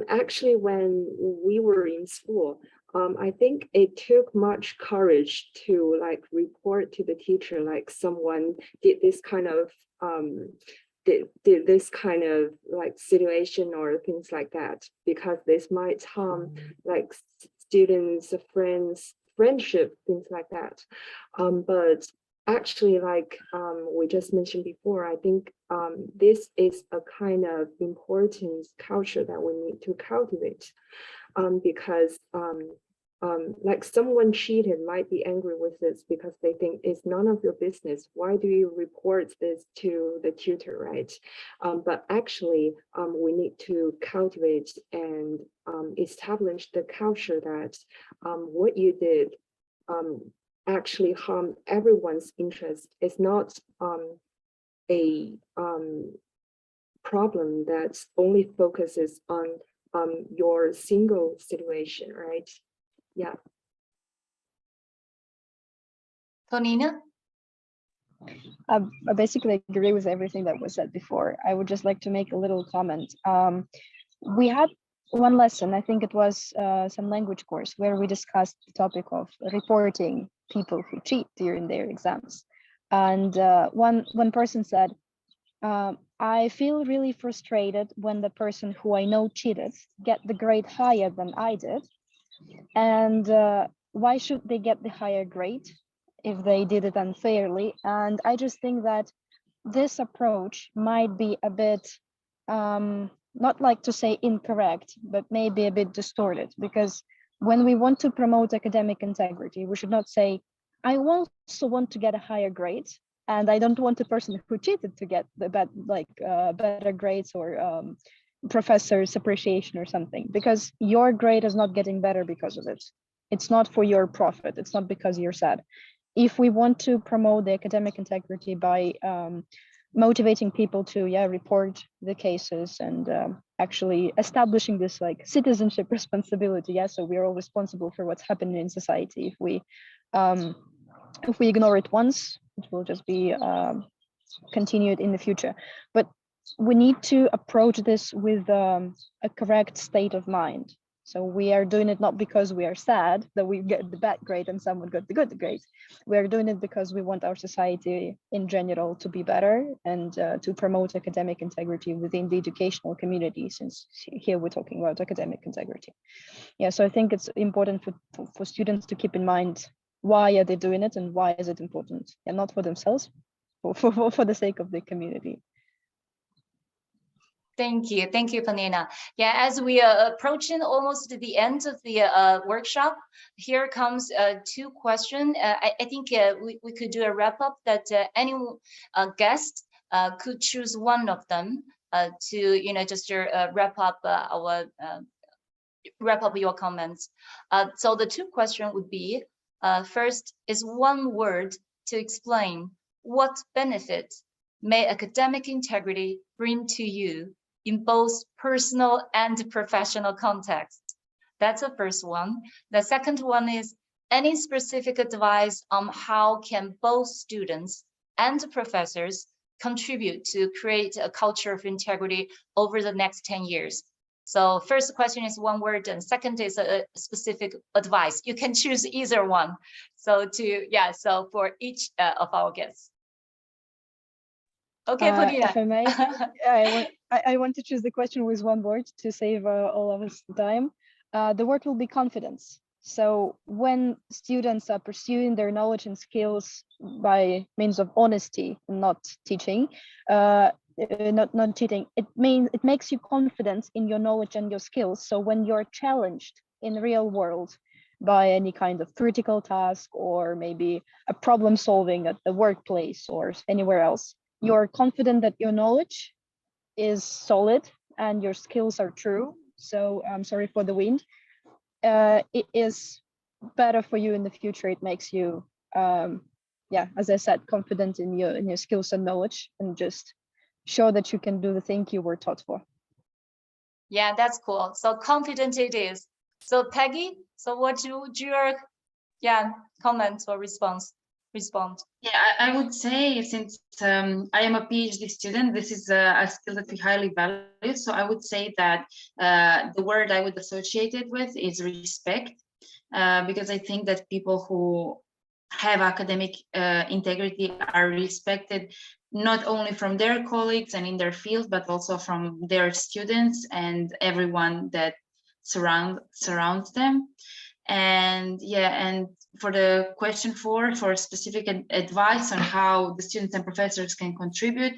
Actually, when we were in school, I think it took much courage to like report to the teacher, like someone did this kind of did this kind of like situation or things like that, because this might harm like students, friends, friendship, things like that. But actually, like we just mentioned before, I think this is a kind of important culture that we need to cultivate, because like someone cheated might be angry with this because they think it's none of your business. Why do you report this to the tutor, right? But actually, we need to cultivate and establish the culture that what you did actually harm everyone's interest. It's not a problem that only focuses on your single situation, right? Yeah. Tonina? I basically agree with everything that was said before. I would just like to make a little comment. We had one lesson. I think it was some language course where we discussed the topic of reporting people who cheat during their exams. And one person said, I feel really frustrated when the person who I know cheated get the grade higher than I did. And why should they get the higher grade if they did it unfairly? And I just think that this approach might be a bit, not like to say incorrect, but maybe a bit distorted, because when we want to promote academic integrity, we should not say, I also want to get a higher grade, and I don't want a person who cheated to get the better grades or professor's appreciation or something, because your grade is not getting better because of it. It's not for your profit. It's not because you're sad. If we want to promote the academic integrity by motivating people to report the cases and actually establishing this like citizenship responsibility, so we are all responsible for what's happening in society. If we ignore it once, it will just be continued in the future. But we need to approach this with a correct state of mind. So we are doing it not because we are sad that we get the bad grade and someone got the good grade. We are doing it because we want our society in general to be better and to promote academic integrity within the educational community, since here we're talking about academic integrity. So I think it's important for students to keep in mind, why are they doing it and why is it important? And not for themselves, for the sake of the community. Thank you, Panina. As we are approaching almost the end of the workshop, here comes 2 questions. I think we could do a wrap up that any guest could choose one of them to just wrap up your comments. So the 2 questions would be, first is one word to explain what benefit may academic integrity bring to you in both personal and professional contexts. That's the first one. The second one is any specific advice on how can both students and professors contribute to create a culture of integrity over the next 10 years. So first question is one word, and second is a specific advice. You can choose either one. So for each of our guests. Okay, Polina. If I may, I want to choose the question with one word to save all of us time. The word will be confidence. So when students are pursuing their knowledge and skills by means of honesty, not teaching, not cheating, it makes you confident in your knowledge and your skills. So when you're challenged in the real world by any kind of critical task or maybe a problem solving at the workplace or anywhere else, you're confident that your knowledge is solid and your skills are true. So I'm sorry for the wind. It is better for you in the future. It makes you, as I said, confident in your skills and knowledge, and just show that you can do the thing you were taught for. Yeah, that's cool. So confident it is. So Peggy, so what would your comment or respond? Yeah, I would say, since I am a PhD student, this is a skill that we highly value. So I would say that the word I would associate it with is respect, because I think that people who have academic integrity are respected not only from their colleagues and in their field, but also from their students and everyone that surrounds them. And for the question for specific advice on how the students and professors can contribute,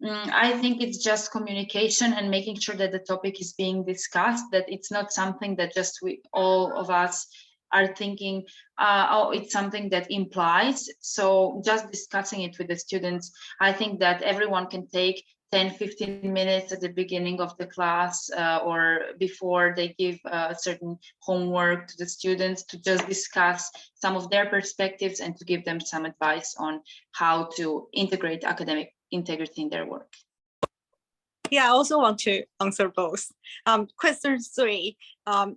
I think it's just communication and making sure that the topic is being discussed, that it's not something that just all of us are thinking, it's something that implies. So just discussing it with the students, I think that everyone can take 10-15 minutes at the beginning of the class or before they give certain homework to the students, to just discuss some of their perspectives and to give them some advice on how to integrate academic integrity in their work. Yeah, I also want to answer both. Question 3,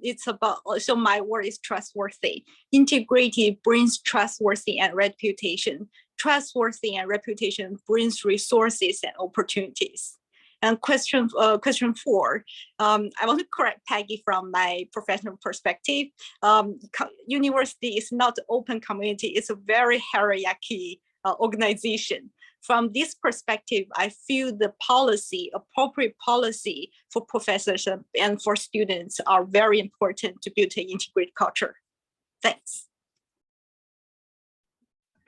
it's about, so my word is trustworthy. Integrity brings trustworthy and reputation. Trustworthy and reputation brings resources and opportunities. And question 4, I want to correct Peggy from my professional perspective. University is not an open community, it's a very hierarchy organization. From this perspective, I feel the appropriate policy for professors and for students are very important to build an integrated culture. Thanks.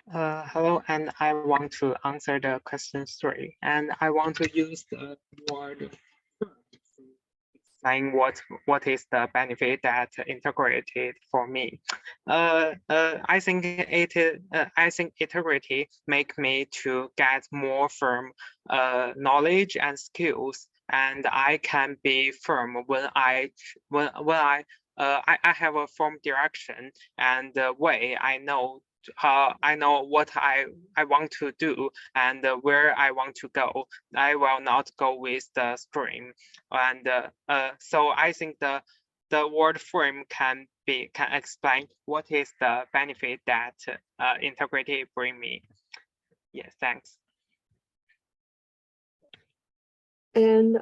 Hello, and I want to answer the question 3, and I want to use the word explain what is the benefit that integrated for me. I think integrity make me to get more firm knowledge and skills, and I can be firm when I have a firm direction and the way I know what I want to do and where I want to go. I will not go with the stream, and so I think the word frame can explain what is the benefit that integrity bring me. Yes, thanks. And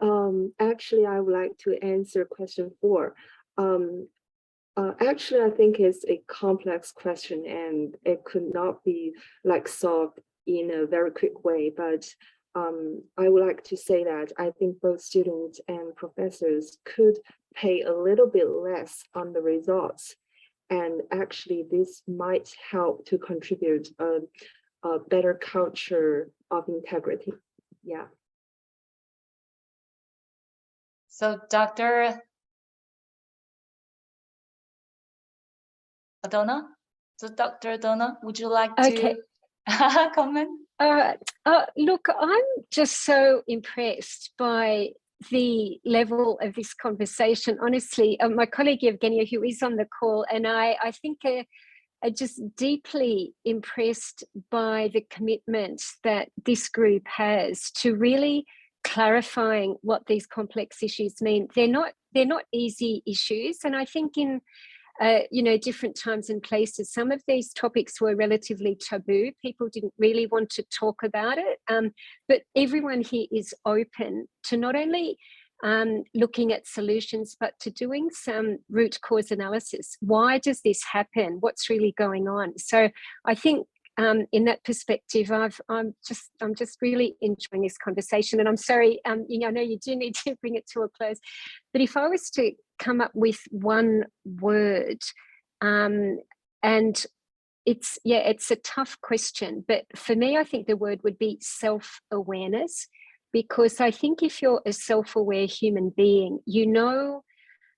actually, I would like to answer question 4. Actually, I think it's a complex question and it could not be like solved in a very quick way. But I would like to say that I think both students and professors could pay a little bit less on the results. And actually, this might help to contribute a better culture of integrity. Yeah. So Dr. Adona? So Dr. Adona, would you like to comment? Look, I'm just so impressed by the level of this conversation. Honestly, my colleague Evgenia, who is on the call, and I think are just deeply impressed by the commitment that this group has to really clarifying what these complex issues mean. They're not easy issues, and I think in different times and places, some of these topics were relatively taboo. People didn't really want to talk about it, but everyone here is open to not only looking at solutions, but to doing some root cause analysis. Why does this happen? What's really going on? So I think in that perspective, I'm just really enjoying this conversation. And I'm sorry, I know you do need to bring it to a close, but if I was to come up with one word, and it's a tough question, but for me, I think the word would be self-awareness, because I think if you're a self-aware human being, you know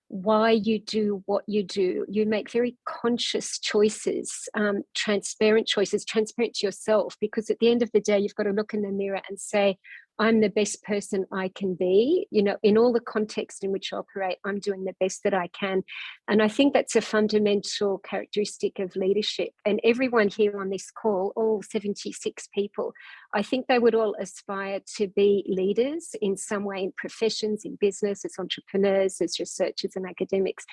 why you do what you do. You make very conscious choices, transparent choices, transparent to yourself, because at the end of the day, you've got to look in the mirror and say, I'm the best person I can be, in all the context in which I operate, I'm doing the best that I can. And I think that's a fundamental characteristic of leadership. And everyone here on this call, all 76 people, I think they would all aspire to be leaders in some way, in professions, in business, as entrepreneurs, as researchers and academics.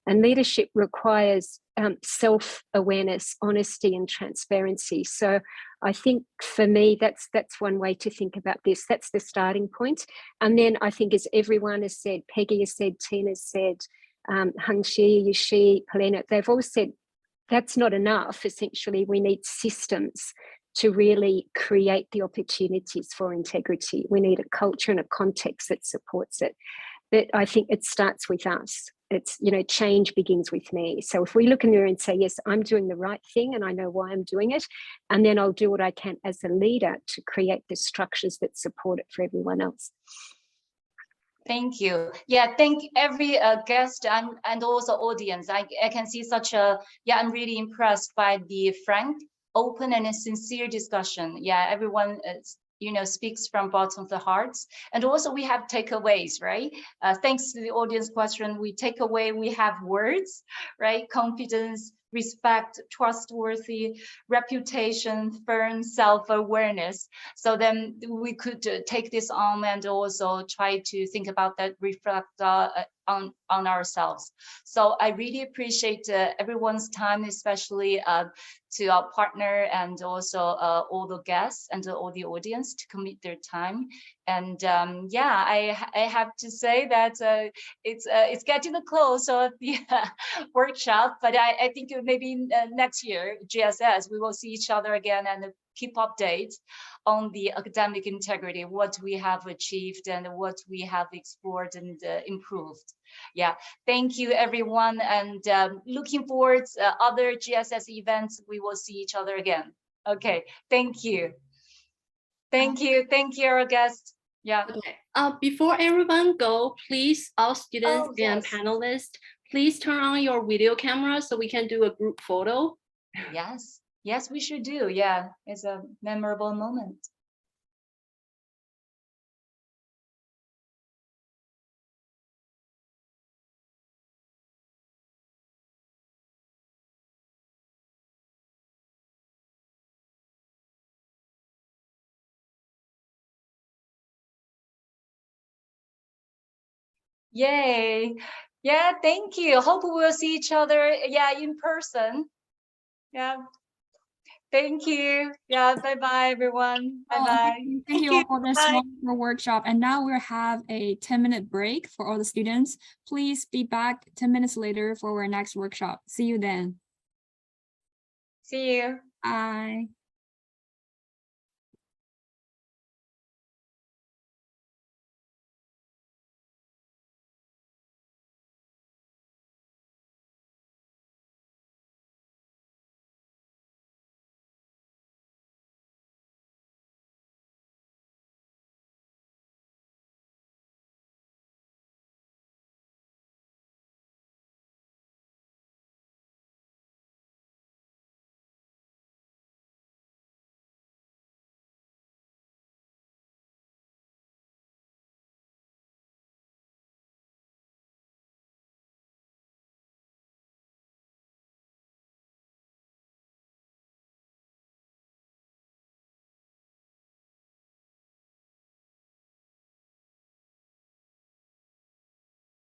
And leadership requires self-awareness, honesty and transparency. So I think for me, that's one way to think about this. That's the starting point. And then I think, as everyone has said, Peggy has said, Tina has said, Hangxi, Yushi, Polina, they've all said that's not enough. Essentially, we need systems to really create the opportunities for integrity. We need a culture and a context that supports it. But I think it starts with us. It's, change begins with me. So if we look in there and say, yes, I'm doing the right thing and I know why I'm doing it, and then I'll do what I can as a leader to create the structures that support it for everyone else. Thank you. Yeah, thank every guest and also audience. I can see I'm really impressed by the frank, open and sincere discussion. Yeah, everyone speaks from bottom of the hearts. And also we have takeaways, right? Thanks to the audience question, we have words, right? Confidence, respect, trustworthy, reputation, firm self-awareness. So then we could take this on and also try to think about that, reflect on ourselves. So I really appreciate everyone's time, especially to our partner and also all the guests and all the audience to commit their time. And yeah, I have to say that it's getting close of the workshop, but I think maybe next year, GSS, we will see each other again and keep updates on the academic integrity, what we have achieved and what we have explored and improved. Yeah, thank you everyone, and looking forward to other GSS events. We will see each other again. Okay, thank you. Thank you, our guests. Yeah. Okay. Before everyone go, please, all students and yes. panelists, please turn on your video camera so we can do a group photo. Yes, yes, we should do. Yeah, it's a memorable moment. Yay. Yeah, thank you. Hope we will see each other, yeah, in person. Yeah. Thank you. Yeah, bye-bye, everyone. Bye-bye. Thank you all for this wonderful workshop. And now we'll have a 10-minute break for all the students. Please be back 10 minutes later for our next workshop. See you then. See you. Bye.